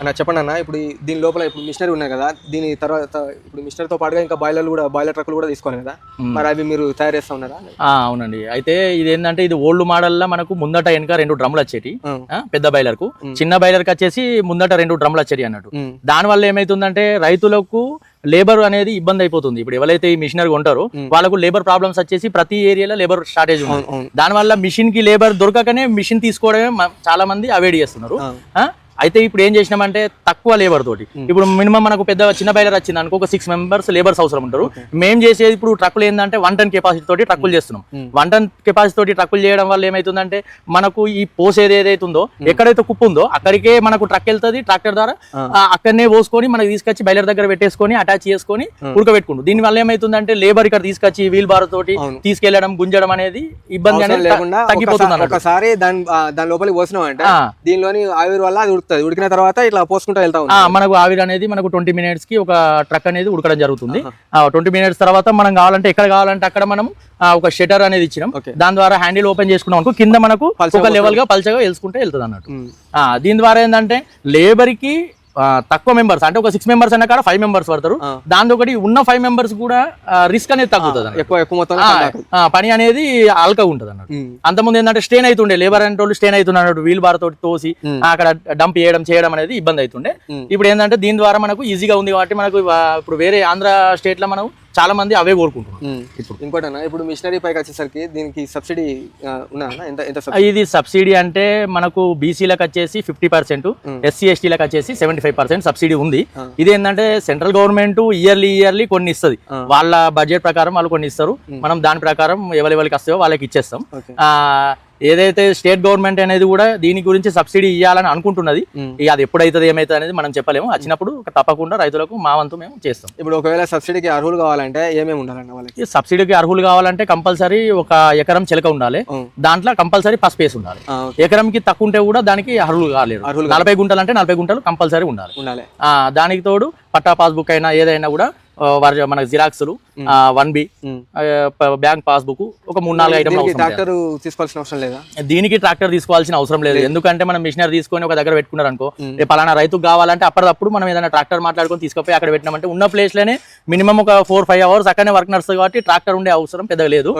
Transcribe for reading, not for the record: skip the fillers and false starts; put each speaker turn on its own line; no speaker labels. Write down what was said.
అన్న చెప్పండి అన్న, ఇప్పుడు దీని లోపల ఇప్పుడు మిషనరీ ఉన్నాయి కదా, దీని తర్వాత ఇప్పుడు మిషనరీతో పాటుగా ఇంకా బాయిలర్ ట్రక్కులు కూడా తీసుకోవాలి కదా, మరి అవి మీరు తయారు చేస్తా ఉన్నారా?
అవునండి. అయితే ఇది ఏంటంటే ఇది ఓల్డ్ మోడల్ లా మనకు ముందట వెనక 2 డ్రమ్లు వచ్చేటి, పెద్ద బైలర్ కు. చిన్న బైలర్ కి వచ్చేసి ముందట 2 డ్రమ్లు వచ్చేటి అన్నట్టు. దాని వల్ల ఏమైతుందంటే రైతులకు లేబర్ అనేది ఇబ్బంది అయిపోతుంది. ఇప్పుడు ఎవరైతే ఈ మిషనరీ ఉంటారో వాళ్ళకు లేబర్ ప్రాబ్లమ్స్ వచ్చేసి ప్రతి ఏరియాలో లేబర్ షార్టేజ్ ఉంది. దాని వల్ల మిషన్ కి లేబర్ దొరకకనే మిషన్ తీసుకోవడమే చాలా మంది అవాయిడ్ చేస్తున్నారు. అయితే ఇప్పుడు ఏం చేసినామంటే తక్కువ లేబర్ తోటి, ఇప్పుడు మినిమం మనకు పెద్ద చిన్న బైలర్ వచ్చింది అనుకో, ఒక 6 మెంబర్స్ లేబర్స్ అవసరం ఉంటారు. మేము చేసేది ఇప్పుడు ట్రక్కులు ఏంటంటే 1 టన్ కెపాసిటీ తోటి ట్రక్కులు చేస్తున్నాం. 1 టన్ కెపాసిటీ తోటి ట్రక్కులు చేయడం వల్ల ఏమైతుందంటే మనకు ఈ పోసేది ఏదైతే ఉందో, ఎక్కడైతే కుప్పు ఉందో అక్కడికే మనకు ట్రక్ వెళ్తుంది. ట్రాక్టర్ ద్వారా అక్కడనే పోసుకొని మనకి తీసుకొచ్చి బైలర్ దగ్గర పెట్టేసుకొని అటాచ్ చేసుకొని ఉడకబెట్టుకుంటాం. దీని వల్ల ఏమైతుందంటే లేబర్ ఇక్కడ తీసుకొచ్చి వీల్ బార్ తోటి తీసుకెళ్లడం గుంజడం అనేది ఇబ్బంది అనేది తగ్గిపోతుంది.
ఒకసారి దాని లోపలికి పోసినాం అంటే దీనిలోని ఆవిరి వల్ల అది ఉడికిన తర్వాత ఇట్లా పోసుకుంటూ వెళ్తా
మనకు ఆవిరి అనేది మనకు 20 మినిట్స్ కి ఒక ట్రక్ అనేది ఉడకడం జరుగుతుంది. 20 మినిట్స్ తర్వాత మనం కావాలంటే ఎక్కడ కావాలంటే అక్కడ మనం ఒక షటర్ అనేది ఇచ్చినాం. దాని ద్వారా హ్యాండిల్ ఓపెన్ చేసుకున్నాం అనుకో, కింద మనకు ఒక లెవెల్ గా పల్చగా వెళ్సుకుంటే వెళ్తుంది అన్నట్టు. దీని ద్వారా ఏంటంటే లేబర్ కి తక్కువ మెంబర్స్ అంటే ఒక 6 మెంబర్స్ అన్న కాడ 5 మెంబర్స్ పడతారు. దాంతో ఒకటి ఉన్న 5 మెంబర్స్ కూడా రిస్క్ అనేది తగ్గుతుంది, పని అనేది అల్కగా ఉంటుంది అన్నట్టు. అంతకుముందు ఏంటంటే స్టేన్ అవుతుండే, లేబర్ అంటే వాళ్ళు స్టేన్ అవుతుండే అన్నట్టు, వీల్ బార్ తోటి తోసి అక్కడ డంప్ చేయడం అనేది ఇబ్బంది అవుతుండే. ఇప్పుడు ఏంటంటే దీని ద్వారా మనకు ఈజీగా ఉంది కాబట్టి మనకు ఇప్పుడు వేరే ఆంధ్ర స్టేట్ లో మనం చాలా మంది అవే కోరుకుంటున్నాం.
ఇంకోటి ఇప్పుడు మిషనరీ పైకి వచ్చేసరికి దీనికి సబ్సిడీ ఉన్నా?
ఇది సబ్సిడీ అంటే మనకు బీసీలకు వచ్చేసి 50%, SC ST-లకు వచ్చేసి 75% సబ్సిడీ ఉంది. ఇది ఏంటంటే సెంట్రల్ గవర్నమెంట్ ఇయర్లీ కొన్ని ఇస్తుంది. వాళ్ళ బడ్జెట్ ప్రకారం వాళ్ళు కొన్ని ఇస్తారు. మనం దాని ప్రకారం ఎవరికి వస్తాయో వాళ్ళకి ఇచ్చేస్తాం. ఏదైతే స్టేట్ గవర్నమెంట్ అనేది కూడా దీని గురించి సబ్సిడీ ఇవ్వాలని అనుకుంటున్నది. అది ఎప్పుడైతుంది ఏమైతుంది అనేది మనం చెప్పలేము. వచ్చినప్పుడు తప్పకుండా రైతులకు మా వంతు మేము చేస్తాం.
ఇప్పుడు ఒకవేళ సబ్సిడీకి అర్హులు కావాలంటే ఏమేమి ఉండాలండి వాళ్ళకి?
సబ్సిడీకి అర్హులు కావాలంటే కంపల్సరీ ఒక ఎకరం చిలక ఉండాలి, దాంట్లో కంపల్సరీ పసుపేసి ఉండాలి. ఎకరంకి తక్కువ ఉంటే కూడా దానికి అర్హులు కాలేదు. 40 గుంటలు అంటే 40 గుంటలు కంపల్సరీ ఉండాలి. దానికి తోడు పట్టా పాస్బుక్ అయినా ఏదైనా కూడా మనకు జిరాక్స్లు 1B బ్యాంక్ పాస్బుక్ ఒక 3-4 ఐటమ్లు
తీసుకోవాల్సిన అవసరం లేదా?
దీనికి ట్రాక్టర్ తీసుకోవాల్సిన అవసరం లేదు. ఎందుకంటే మనం మిషనరీ తీసుకొని ఒక దగ్గర పెట్టుకున్నారు అనుకో, పలానా రైతుకు కావాలంటే అప్పటికప్పుడు మనం ఏదైనా ట్రాక్టర్ మాట్లాడుకొని తీసుకుపోయి అక్కడ పెట్టినామంటే ఉన్న ప్లేస్ లోనే మినిమం ఒక 4-5 అవర్స్ అక్కడనే వర్క్ నడుస్తుంది కాబట్టి ట్రాక్టర్ ఉండే అవసరం పెద్దగా లేదు.